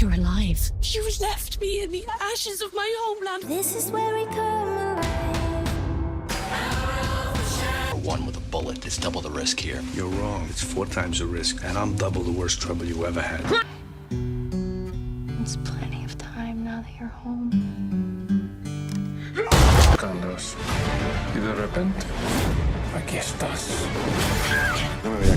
You're alive. You left me in the ashes of my homeland. This is where we come alive. One with a bullet is double the risk here. You're wrong. It's 4 times the risk, and I'm double the worst trouble you ever had. It's plenty of time now that you're home. Carlos, ¿y de repente? Aquí estás.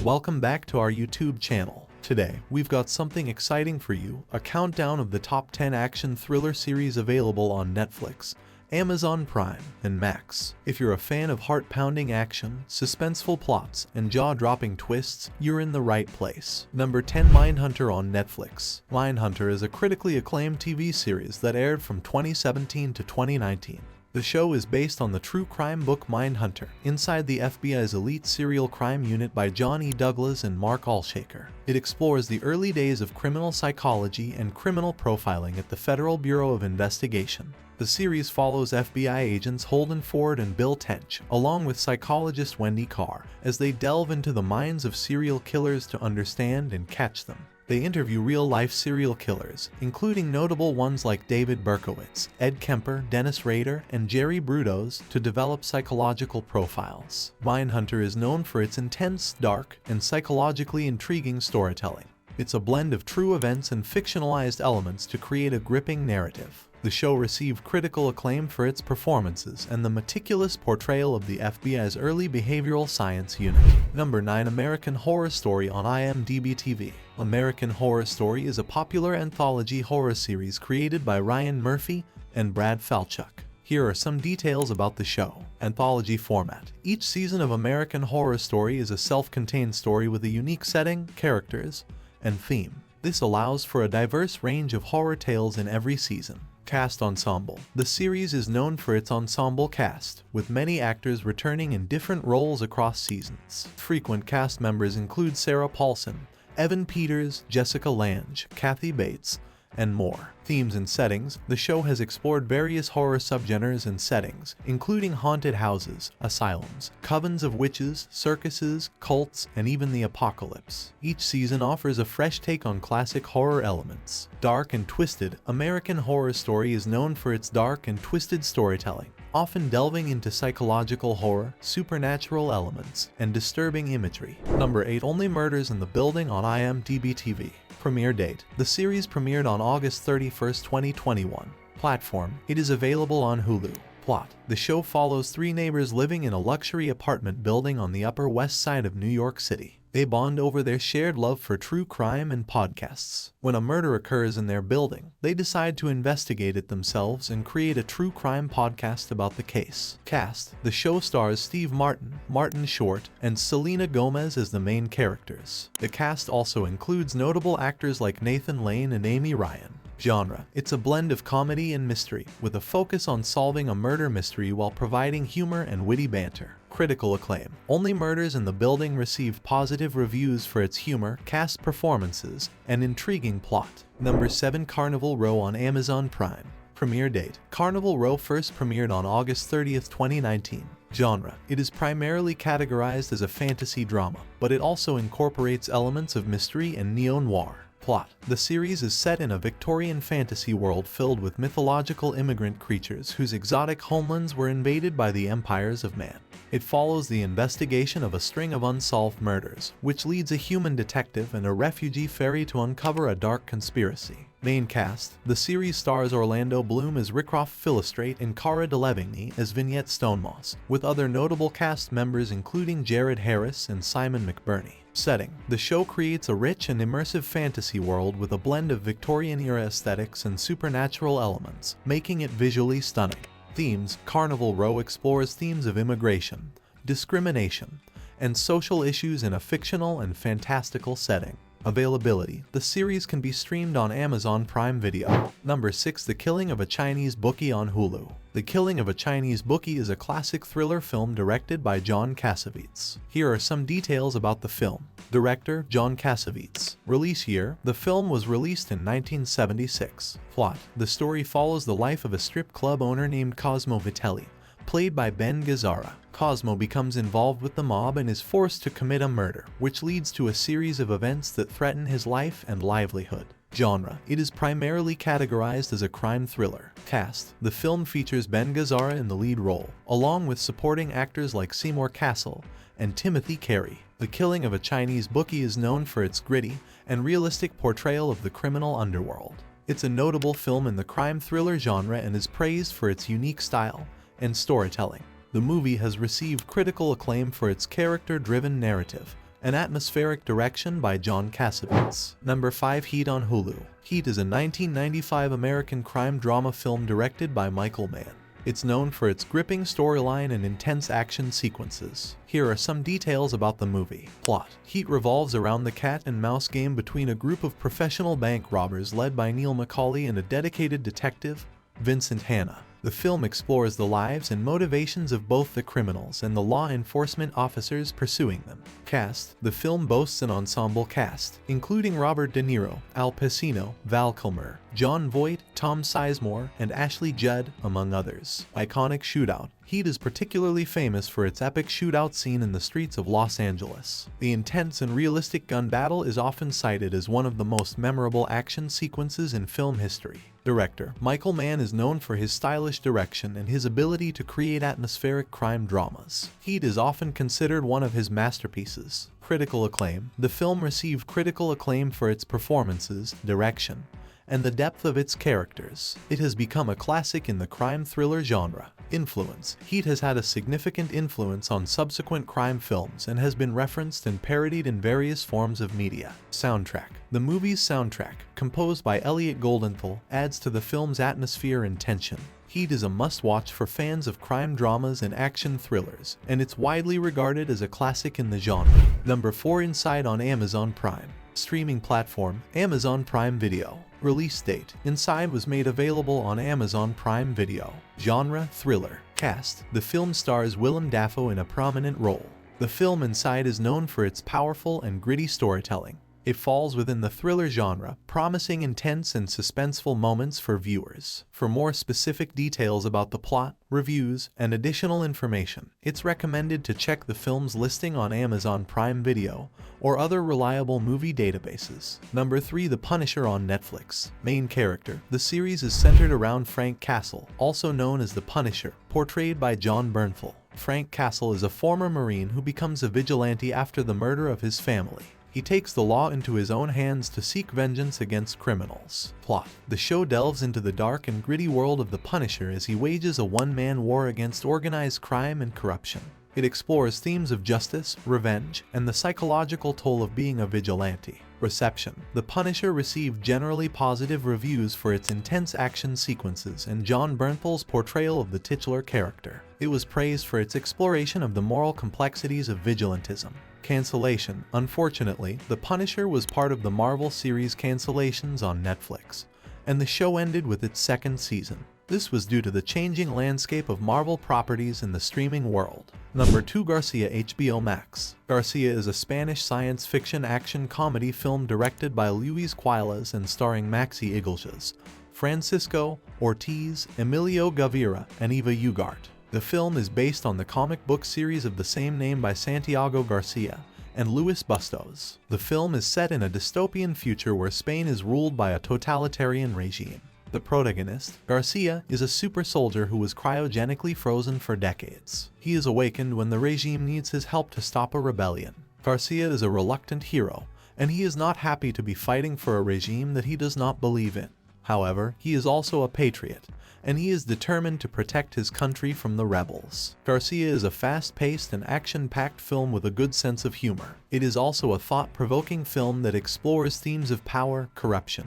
Welcome back to our YouTube channel. Today, we've got something exciting for you, a countdown of the top 10 action thriller series available on Netflix, Amazon Prime, and Max. If you're a fan of heart-pounding action, suspenseful plots, and jaw-dropping twists, you're in the right place. Number 10, Mindhunter on Netflix. Mindhunter is a critically acclaimed TV series that aired from 2017 to 2019. The show is based on the true crime book Mindhunter, inside the FBI's elite serial crime unit by John E. Douglas and Mark Alshaker. It explores the early days of criminal psychology and criminal profiling at the Federal Bureau of Investigation. The series follows FBI agents Holden Ford and Bill Tench, along with psychologist Wendy Carr, as they delve into the minds of serial killers to understand and catch them. They interview real-life serial killers, including notable ones like David Berkowitz, Ed Kemper, Dennis Rader, and Jerry Brudos, to develop psychological profiles. Mindhunter is known for its intense, dark, and psychologically intriguing storytelling. It's a blend of true events and fictionalized elements to create a gripping narrative. The show received critical acclaim for its performances and the meticulous portrayal of the FBI's early behavioral science unit. Number 9, American Horror Story on IMDb TV. American Horror Story is a popular anthology horror series created by Ryan Murphy and Brad Falchuk. Here are some details about the show. Anthology format. Each season of American Horror Story is a self-contained story with a unique setting, characters, and theme. This allows for a diverse range of horror tales in every season. Cast ensemble. The series is known for its ensemble cast, with many actors returning in different roles across seasons. Frequent cast members include Sarah Paulson, Evan Peters, Jessica Lange, Kathy Bates, and more. Themes and settings. The show has explored various horror subgenres and settings, including haunted houses, asylums, covens of witches, circuses, cults, and even the apocalypse. Each season offers a fresh take on classic horror elements. Dark and twisted. American Horror Story is known for its dark and twisted storytelling, often delving into psychological horror, supernatural elements, and disturbing imagery. Number 8, Only Murders in the Building on IMDb TV. Premiere date. The series premiered on August 31st, 2021. Platform. It is available on Hulu. Plot. The show follows 3 neighbors living in a luxury apartment building on the Upper West Side of New York City. They bond over their shared love for true crime and podcasts. When a murder occurs in their building, they decide to investigate it themselves and create a true crime podcast about the case. Cast. The show stars Steve Martin, Martin Short, and Selena Gomez as the main characters. The cast also includes notable actors like Nathan Lane and Amy Ryan. Genre. It's a blend of comedy and mystery, with a focus on solving a murder mystery while providing humor and witty banter. Critical acclaim. Only Murders in the Building received positive reviews for its humor, cast performances, and intriguing plot. Number 7, Carnival Row on Amazon Prime. Premiere date. Carnival Row first premiered on August 30th, 2019. Genre. It is primarily categorized as a fantasy drama, but it also incorporates elements of mystery and neo-noir. Plot. The series is set in a Victorian fantasy world filled with mythological immigrant creatures whose exotic homelands were invaded by the empires of man. It follows the investigation of a string of unsolved murders, which leads a human detective and a refugee fairy to uncover a dark conspiracy. Main cast. The series stars Orlando Bloom as Rycroft Philostrate and Cara Delevingne as Vignette Stonemoss, with other notable cast members including Jared Harris and Simon McBurney. Setting. The show creates a rich and immersive fantasy world with a blend of Victorian-era aesthetics and supernatural elements, making it visually stunning. Themes. Carnival Row explores themes of immigration, discrimination, and social issues in a fictional and fantastical setting. Availability. The series can be streamed on Amazon Prime Video. Number 6, The Killing of a Chinese Bookie on Hulu. The Killing of a Chinese Bookie is a classic thriller film directed by John Cassavetes. Here are some details about the film. Director, John Cassavetes. Release year, the film was released in 1976. Plot. The story follows the life of a strip club owner named Cosmo Vitelli, played by Ben Gazzara. Cosmo becomes involved with the mob and is forced to commit a murder, which leads to a series of events that threaten his life and livelihood. Genre: it is primarily categorized as a crime thriller. Cast: the film features Ben Gazzara in the lead role, along with supporting actors like Seymour Cassel and Timothy Carey. The Killing of a Chinese Bookie is known for its gritty and realistic portrayal of the criminal underworld. It's a notable film in the crime thriller genre and is praised for its unique style and storytelling. The movie has received critical acclaim for its character-driven narrative and atmospheric direction by John Cassavetes. Number 5. Heat on Hulu. Heat is a 1995 American crime drama film directed by Michael Mann. It's known for its gripping storyline and intense action sequences. Here are some details about the movie. Plot: Heat revolves around the cat and mouse game between a group of professional bank robbers led by Neil McCauley and a dedicated detective, Vincent Hanna. The film explores the lives and motivations of both the criminals and the law enforcement officers pursuing them. Cast: the film boasts an ensemble cast, including Robert De Niro, Al Pacino, Val Kilmer, Jon Voight, Tom Sizemore, and Ashley Judd, among others. Iconic shootout: Heat is particularly famous for its epic shootout scene in the streets of Los Angeles. The intense and realistic gun battle is often cited as one of the most memorable action sequences in film history. Director: Michael Mann is known for his stylish direction and his ability to create atmospheric crime dramas. Heat is often considered one of his masterpieces. Critical acclaim: the film received critical acclaim for its performances, direction, and the depth of its characters. It has become a classic in the crime thriller genre. Influence: Heat has had a significant influence on subsequent crime films and has been referenced and parodied in various forms of media. Soundtrack: the movie's soundtrack, composed by Elliot Goldenthal, adds to the film's atmosphere and tension. Heat is a must-watch for fans of crime dramas and action thrillers, and it's widely regarded as a classic in the genre. Number 4. Inside on Amazon Prime. Streaming platform: Amazon Prime Video. Release date: Inside was made available on Amazon Prime Video. Genre: thriller. Cast: the film stars Willem Dafoe in a prominent role. The film Inside is known for its powerful and gritty storytelling. It falls within the thriller genre, promising intense and suspenseful moments for viewers. For more specific details about the plot, reviews, and additional information, it's recommended to check the film's listing on Amazon Prime Video or other reliable movie databases. Number 3. The Punisher on Netflix. Main character: the series is centered around Frank Castle, also known as the Punisher, portrayed by Jon Bernthal. Frank Castle is a former Marine who becomes a vigilante after the murder of his family. He takes the law into his own hands to seek vengeance against criminals. Plot: the show delves into the dark and gritty world of the Punisher as he wages a one-man war against organized crime and corruption. It explores themes of justice, revenge, and the psychological toll of being a vigilante. Reception: the Punisher received generally positive reviews for its intense action sequences and Jon Bernthal's portrayal of the titular character. It was praised for its exploration of the moral complexities of vigilantism. Cancellation: unfortunately, The Punisher was part of the Marvel series cancellations on Netflix, and the show ended with its second season. This was due to the changing landscape of Marvel properties in the streaming world. Number 2. Garcia, HBO Max. Garcia is a Spanish science fiction action comedy film directed by Luis Cuelas and starring Maxi Iglesias, Francisco Ortiz, Emilio Gavira, and Eva Ugarte. The film is based on the comic book series of the same name by Santiago Garcia and Luis Bustos. The film is set in a dystopian future where Spain is ruled by a totalitarian regime. The protagonist, Garcia, is a super soldier who was cryogenically frozen for decades. He is awakened when the regime needs his help to stop a rebellion. Garcia is a reluctant hero, and he is not happy to be fighting for a regime that he does not believe in. However, he is also a patriot, and he is determined to protect his country from the rebels. Garcia is a fast-paced and action-packed film with a good sense of humor. It is also a thought-provoking film that explores themes of power, corruption,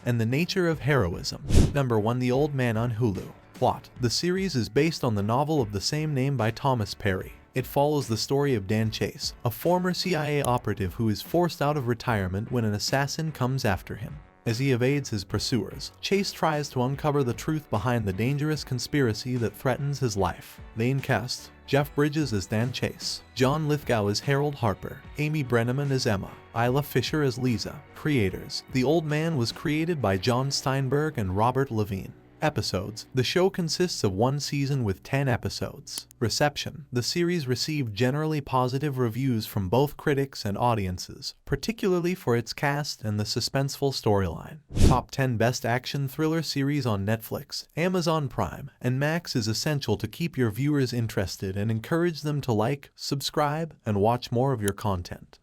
and the nature of heroism. Number 1. The Old Man on Hulu. Plot: the series is based on the novel of the same name by Thomas Perry. It follows the story of Dan Chase, a former CIA operative who is forced out of retirement when an assassin comes after him. As he evades his pursuers, Chase tries to uncover the truth behind the dangerous conspiracy that threatens his life. Main cast: Jeff Bridges as Dan Chase, John Lithgow as Harold Harper, Amy Brenneman as Emma, Isla Fisher as Lisa. Creators: The Old Man was created by John Steinberg and Robert Levine. Episodes. The show consists of one season with 10 episodes. Reception. The series received generally positive reviews from both critics and audiences, particularly for its cast and the suspenseful storyline. Top 10 Best Action Thriller Series on Netflix, Amazon Prime, and Max is essential to keep your viewers interested and encourage them to like, subscribe, and watch more of your content.